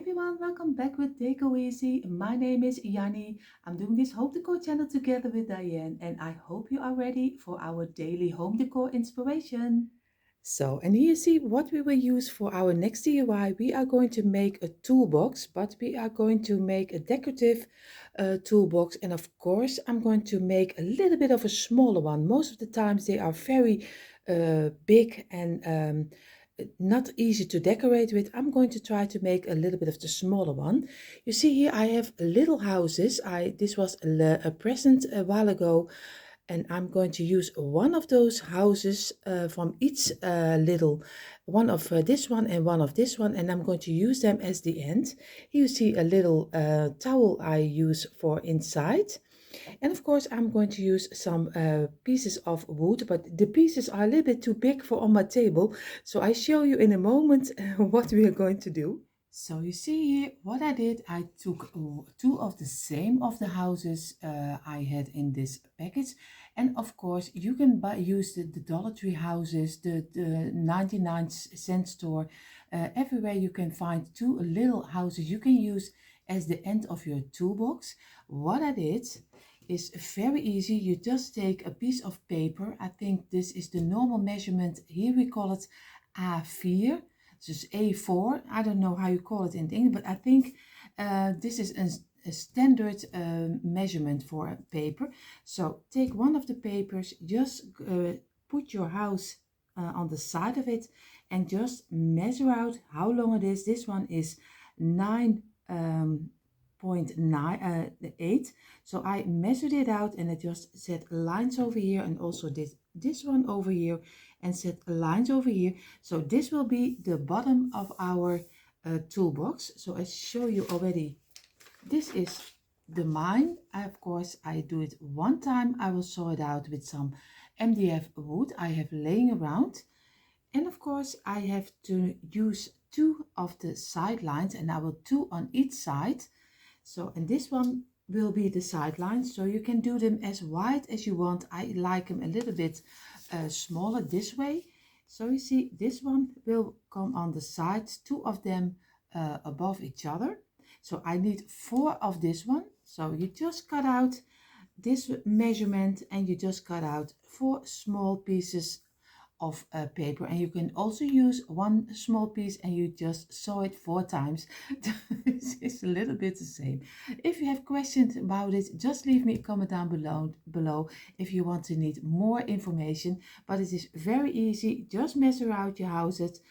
everyone, welcome back with Decoeasy. My name is Janny. I'm doing this home decor channel together with Dyanne, and I hope you are ready for our daily home decor inspiration. And here you see what we will use for our next DIY. We are going to make a toolbox, but we are going to make a decorative toolbox. And of course, I'm going to make a little bit of a smaller one. Most of the times they are very big and not easy to decorate with. I'm going to try to make a little bit of the smaller one. You see here I have little houses. This was a present a while ago, and I'm going to use one of those houses from each little one of this one and one of this one, and I'm going to use them as the end. Here you see a little towel I use for inside. And of course, I'm going to use some pieces of wood, but the pieces are a little bit too big for on my table. So I show you in a moment what we are going to do. So you see here what I did. I took two of the same of the houses I had in this package. And of course, you can use the Dollar Tree houses, the 99-cent store. Everywhere you can find two little houses you can use as the end of your toolbox. What I did is very easy. You just take a piece of paper. I think this is the normal measurement. Here we call it A4. This is A4. I don't know how you call it in English, but I think this is a standard measurement for a paper. So take one of the papers, just put your house on the side of it and just measure out how long it is. This one is 9.8. So I measured it out and I just set lines over here, and also this one over here, and set lines over here. So this will be the bottom of our toolbox. So I show you already, this is the mine. Of course I do it one time. I will saw it out with some MDF wood I have laying around, and of course I have to use two of the side lines, and I will two on each side. So, and this one will be the sidelines, so you can do them as wide as you want. I like them a little bit smaller this way. So you see this one will come on the sides, two of them above each other. So I need 4 of this one. So you just cut out this measurement and you just cut out 4 small pieces of paper, and you can also use one small piece and you just sew it 4 times. It's a little bit the same. If you have questions about it, just leave me a comment down below if you want to need more information. But it is very easy. Just measure out your houses,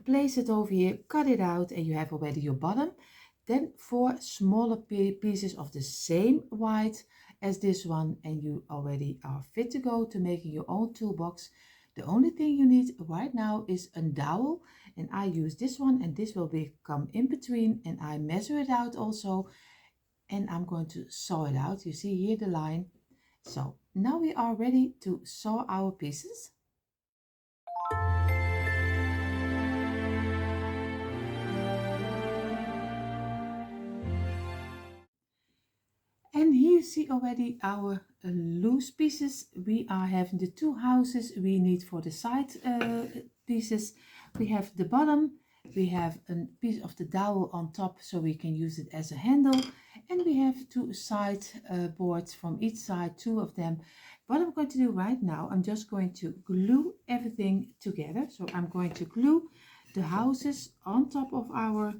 place it over here, cut it out, and you have already your bottom. Then 4 smaller pieces of the same white as this one, and you already are fit to go to making your own toolbox. The only thing you need right now is a dowel, and I use this one, and this will come in between, and I measure it out also, and I'm going to saw it out. You see here the line. So now we are ready to saw our pieces. And here you see already our loose pieces. We are having the 2 houses we need for the side pieces. We have the bottom, we have a piece of the dowel on top so we can use it as a handle, and we have 2 side boards from each side, 2 of them. What I'm going to do right now, I'm just going to glue everything together. So I'm going to glue the houses on top of our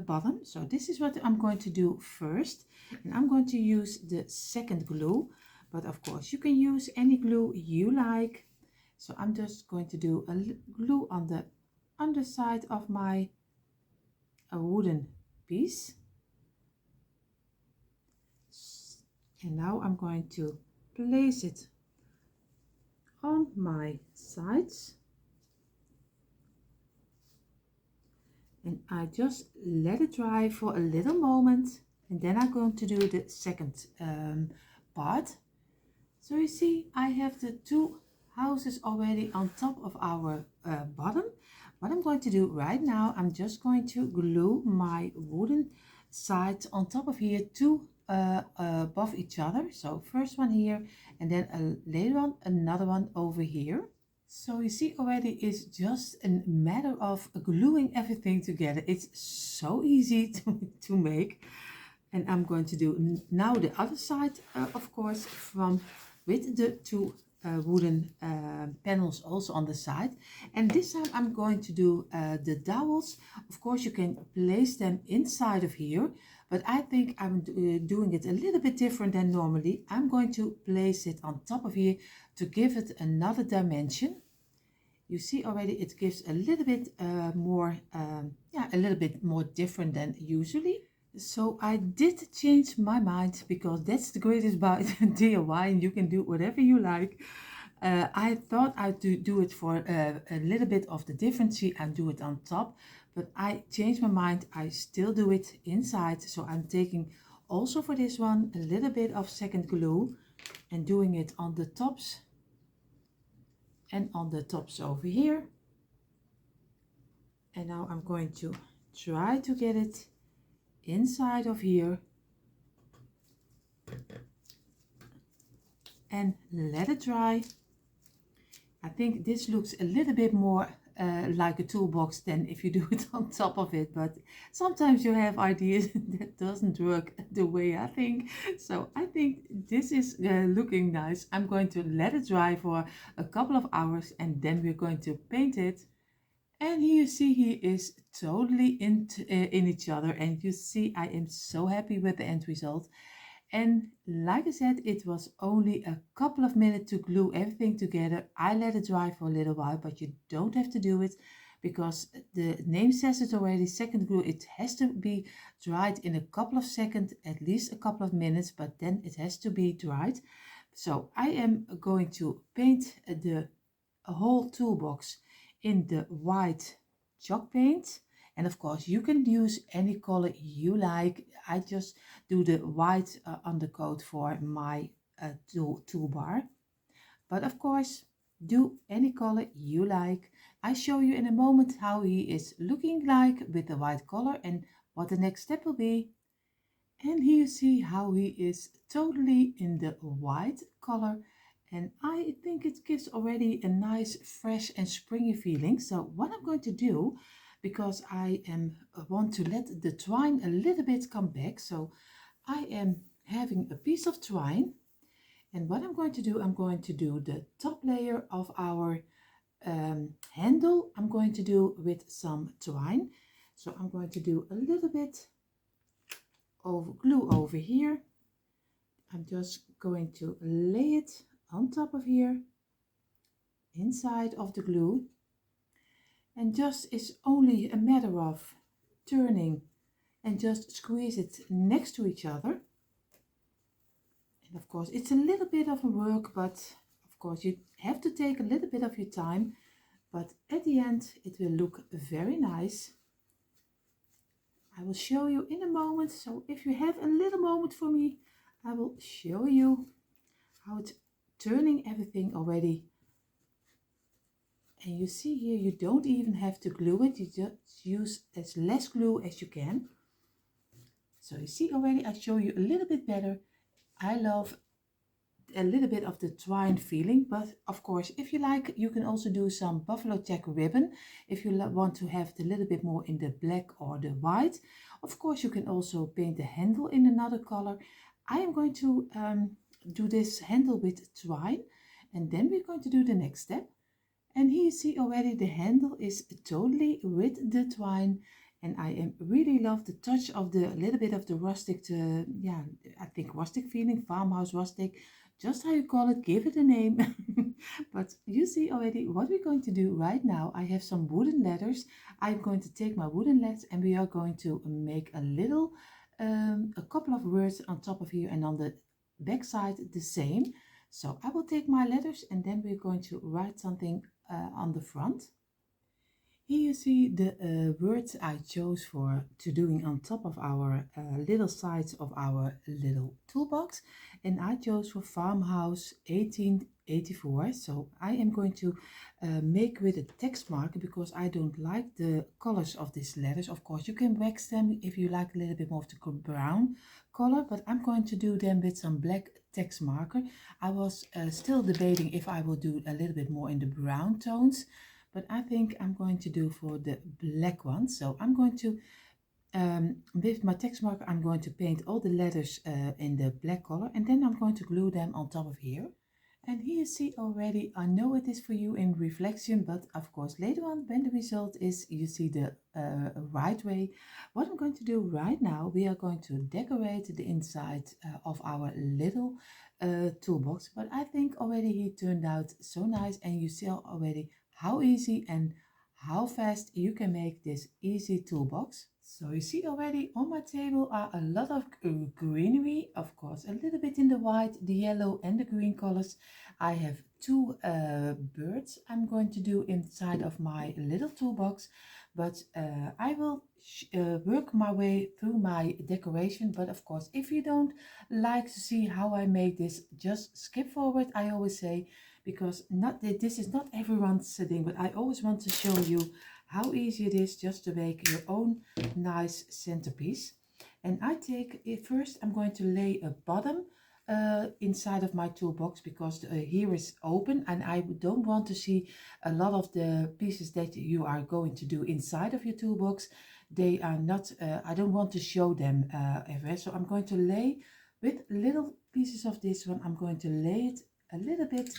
bottom. So this is what I'm going to do first, and I'm going to use the second glue, but of course you can use any glue you like. So I'm just going to do a glue on the underside of my wooden piece, and now I'm going to place it on my sides. And I just let it dry for a little moment, and then I'm going to do the second part. So you see I have the 2 houses already on top of our bottom. What I'm going to do right now, I'm just going to glue my wooden sides on top of here, 2 above each other. So first one here, and then later on another one over here. So you see already it's just a matter of gluing everything together. It's so easy to make. And I'm going to do now the other side, of course, from with the two wooden panels also on the side. And this time I'm going to do the dowels. Of course, you can place them inside of here, but I think I'm doing it a little bit different than normally. I'm going to place it on top of here to give it another dimension. You see already it gives a little bit more, a little bit more different than usually. So I did change my mind because that's the greatest about DIY, and you can do whatever you like. I thought I'd do it for a little bit of the differency and do it on top, but I changed my mind. I still do it inside. So I'm taking also for this one a little bit of second glue and doing it on the tops and on the tops over here. And now I'm going to try to get it inside of here and let it dry. I think this looks a little bit more like a toolbox than if you do it on top of it, but sometimes you have ideas that doesn't work the way I think. So I think this is looking nice. I'm going to let it dry for a couple of hours and then we're going to paint it. And here you see he is totally in each other, and you see I am so happy with the end result. And like I said, it was only a couple of minutes to glue everything together. I let it dry for a little while, but you don't have to do it because the name says it already, second glue. It has to be dried in a couple of seconds, at least a couple of minutes, but then it has to be dried. So I am going to paint the whole toolbox in the white chalk paint. And of course you can use any color you like. I just do the white undercoat for my toolbar. But of course do any color you like. I show you in a moment how he is looking like with the white color and what the next step will be. And here you see how he is totally in the white color. And I think it gives already a nice, fresh and springy feeling. So what I'm going to do, because I want to let the twine a little bit come back. So I am having a piece of twine. And what I'm going to do, I'm going to do the top layer of our handle. I'm going to do with some twine. So I'm going to do a little bit of glue over here. I'm just going to lay it on top of here, inside of the glue, and just it's only a matter of turning and just squeeze it next to each other. And of course it's a little bit of a work, but of course you have to take a little bit of your time, but at the end it will look very nice. I will show you in a moment, so if you have a little moment for me, I will show you how it's turning everything already. And you see here, you don't even have to glue it, you just use as less glue as you can. So you see already, I show you a little bit better. I love a little bit of the twine feeling, but of course if you like you can also do some buffalo check ribbon if you want to have a little bit more in the black or the white. Of course you can also paint the handle in another color. I am going to do this handle with twine, and then we're going to do the next step. And here you see already the handle is totally with the twine, and I really love the touch of the little bit of the rustic, I think rustic feeling, farmhouse rustic, just how you call it, give it a name. But you see already what we're going to do right now. I have some wooden letters. I'm going to take my wooden letters and we are going to make a little, a couple of words on top of here, and on the back side the same. So I will take my letters and then we're going to write something on the front. Here you see the words I chose for to doing on top of our little sides of our little toolbox, and I chose for Farmhouse 1884. So I am going to make with a text marker because I don't like the colors of these letters. Of course, you can wax them if you like a little bit more of the brown color, but I'm going to do them with some black text marker. I was still debating if I will do a little bit more in the brown tones, but I think I'm going to do for the black one. So I'm going to, with my text marker, I'm going to paint all the letters in the black color, and then I'm going to glue them on top of here. And here you see already, I know it is for you in reflection, but of course later on when the result is, you see the right way. What I'm going to do right now, we are going to decorate the inside of our little toolbox, but I think already he turned out so nice, and you see already how easy and how fast you can make this easy toolbox. So you see already on my table are a lot of greenery, of course, a little bit in the white, the yellow and the green colors. I have two birds I'm going to do inside of my little toolbox, but I will work my way through my decoration. But of course, if you don't like to see how I make this, just skip forward, I always say, because this is not everyone's thing, but I always want to show you how easy it is just to make your own nice centerpiece. And I take it first, I'm going to lay a bottom inside of my toolbox because here is open, and I don't want to see a lot of the pieces that you are going to do inside of your toolbox. They are not, I don't want to show them ever. So I'm going to lay with little pieces of this one, I'm going to lay it a little bit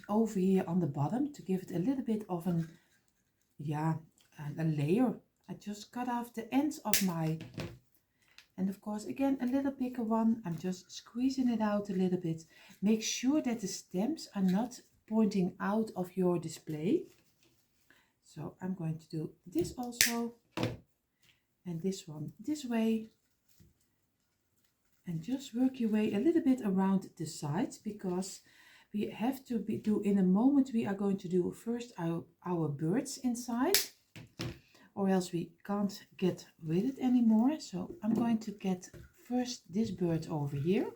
over here on the bottom to give it a little bit of an, yeah, a layer. I just cut off the ends of my, and of course again a little bigger one, I'm just squeezing it out a little bit. Make sure that the stems are not pointing out of your display. So I'm going to do this also, and this one this way, and just work your way a little bit around the sides, because we have to do in a moment, we are going to do first our birds inside, or else we can't get with it anymore. So I'm going to get first this bird over here.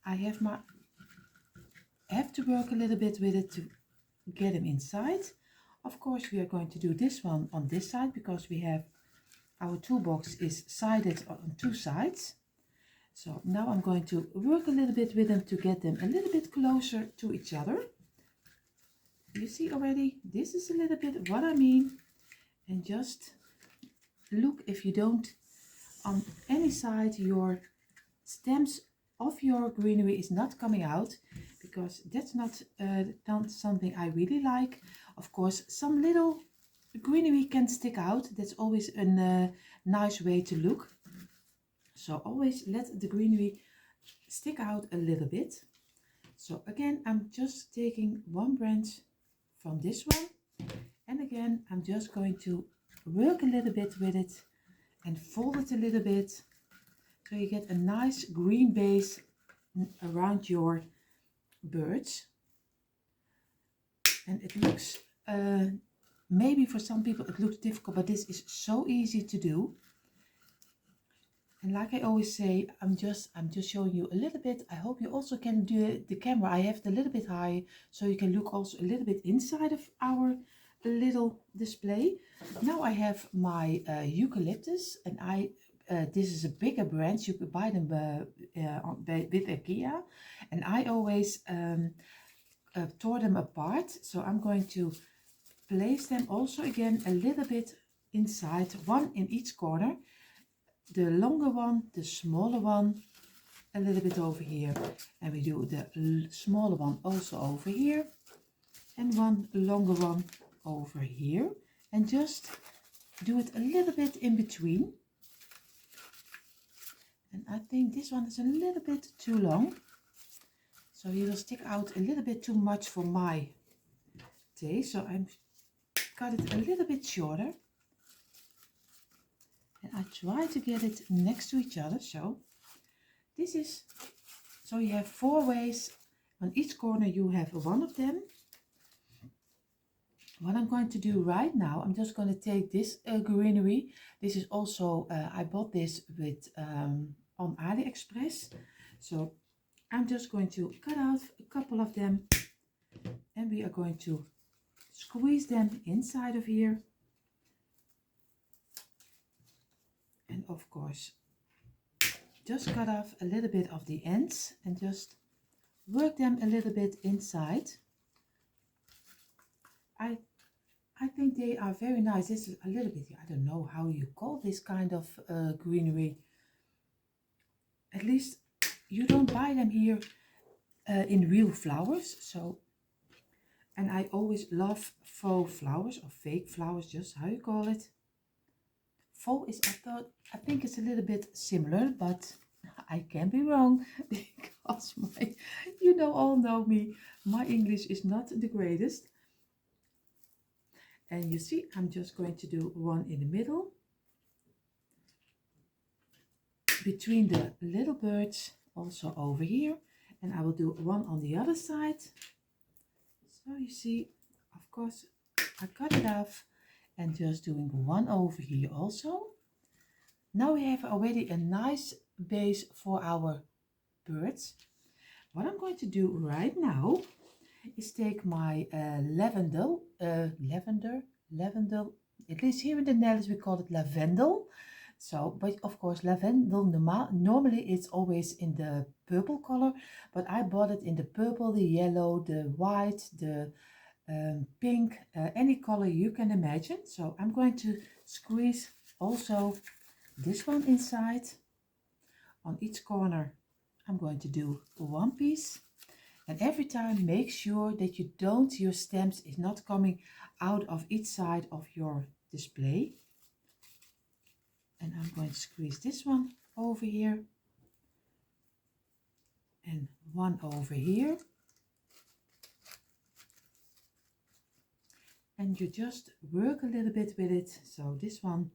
I have to work a little bit with it to get him inside. Of course, we are going to do this one on this side because we have our toolbox is sided on two sides. So now I'm going to work a little bit with them to get them a little bit closer to each other. You see already, this is a little bit what I mean. And just look if you don't, on any side, your stems of your greenery is not coming out, because that's not something I really like. Of course, some little greenery can stick out. That's always a nice way to look. So always let the greenery stick out a little bit. So again, I'm just taking one branch from this one, and again I'm just going to work a little bit with it and fold it a little bit, so you get a nice green base around your birds. And it looks, maybe for some people it looks difficult, but this is so easy to do. And like I always say, I'm just showing you a little bit. I hope you also can do the camera. I have it a little bit high, so you can look also a little bit inside of our little display. Now I have my eucalyptus, and this is a bigger branch. You could buy them with IKEA, and I always tore them apart. So I'm going to place them also again a little bit inside, one in each corner. The longer one, the smaller one, a little bit over here, and we do the smaller one also over here, and one longer one over here, and just do it a little bit in between. And I think this one is a little bit too long, so he will stick out a little bit too much for my taste, so I cut it a little bit shorter. And I try to get it next to each other. So this is, so you have 4 ways. On each corner you have one of them. what I'm going to do right now, I'm just going to take this greenery. This is also, I bought this with on AliExpress. So I'm just going to cut out a couple of them and we are going to squeeze them inside of here. And of course, just cut off a little bit of the ends and just work them a little bit inside. I think they are very nice. This is a little bit, I don't know how you call this kind of greenery. At least you don't buy them here in real flowers. So, and I always love faux flowers or fake flowers, just how you call it. Faux is, I think it's a little bit similar, but I can be wrong because all know me. My English is not the greatest. And you see, I'm just going to do one in the middle between the little birds, also over here. And I will do one on the other side. So you see, of course, I cut it off and just doing one over here also. Now we have already a nice base for our birds. What I'm going to do right now is take my lavender, at least here in the Netherlands we call it lavendel. So, but of course lavendel normally it's always in the purple color, but I bought it in the purple, the yellow, the white, the pink, any color you can imagine. So I'm going to squeeze also this one inside. On each corner I'm going to do one piece. And every time make sure that your stems is not coming out of each side of your display. And I'm going to squeeze this one over here and one over here. And you just work a little bit with it. So this one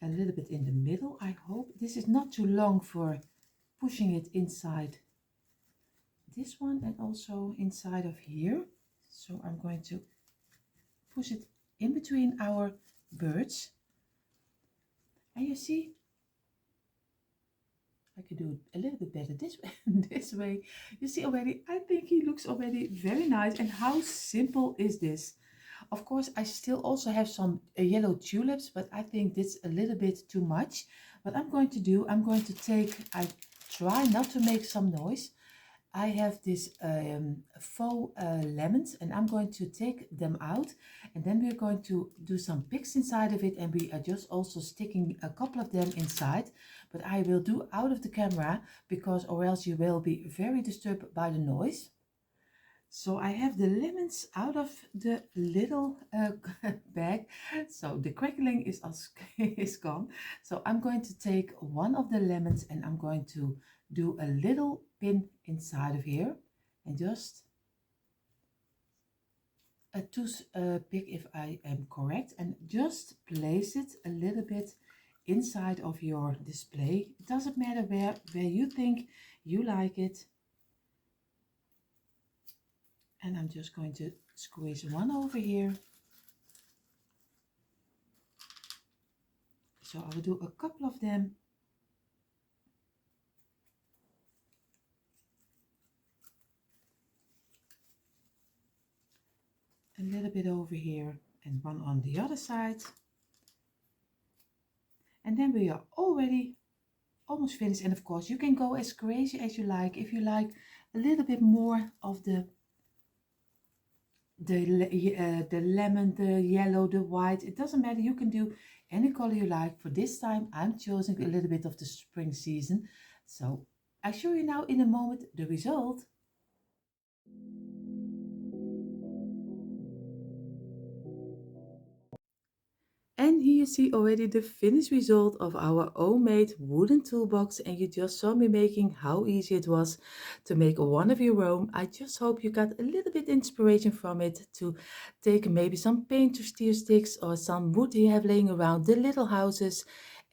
a little bit in the middle. I hope this is not too long for pushing it inside this one and also inside of here. So I'm going to push it in between our birds. And you see, I could do it a little bit better this way. This way, you see already, I think he looks already very nice. And how simple is this? Of course, I still also have some yellow tulips, but I think that's a little bit too much. What I'm going to do, I'm going to take, I try not to make some noise. I have this faux lemons and I'm going to take them out and then we're going to do some picks inside of it and we are just also sticking a couple of them inside, but I will do out of the camera because or else you will be very disturbed by the noise. So I have the lemons out of the little bag, so the crackling is gone. So I'm going to take one of the lemons and I'm going to do a little pin inside of here and just a toothpick if I am correct, and just place it a little bit inside of your display. It doesn't matter where you think you like it. And I'm just going to squeeze one over here. So I will do a couple of them. A little bit over here and one on the other side. And then we are already almost finished. And of course you can go as crazy as you like. If you like a little bit more of the lemon, the yellow, the white, it doesn't matter, you can do any color you like. For this time I'm choosing a little bit of the spring season, so I'll show you now in a moment the result. And here you see already the finished result of our homemade wooden toolbox, and you just saw me making how easy it was to make one of your own. I just hope you got a little bit inspiration from it to take maybe some paint or steer sticks or some wood you have laying around the little houses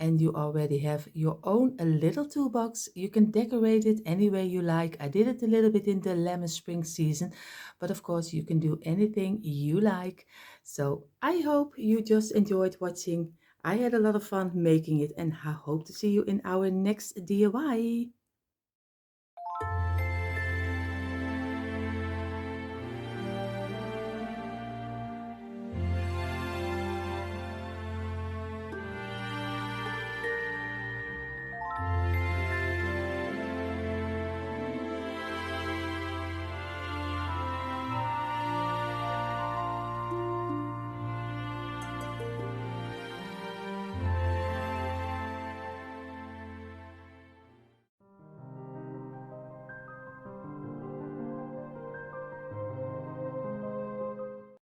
and you already have your own a little toolbox, you can decorate it any way you like. I did it a little bit in the lemon spring season, but of course you can do anything you like. So I hope you just enjoyed watching. I had a lot of fun making it, and I hope to see you in our next DIY.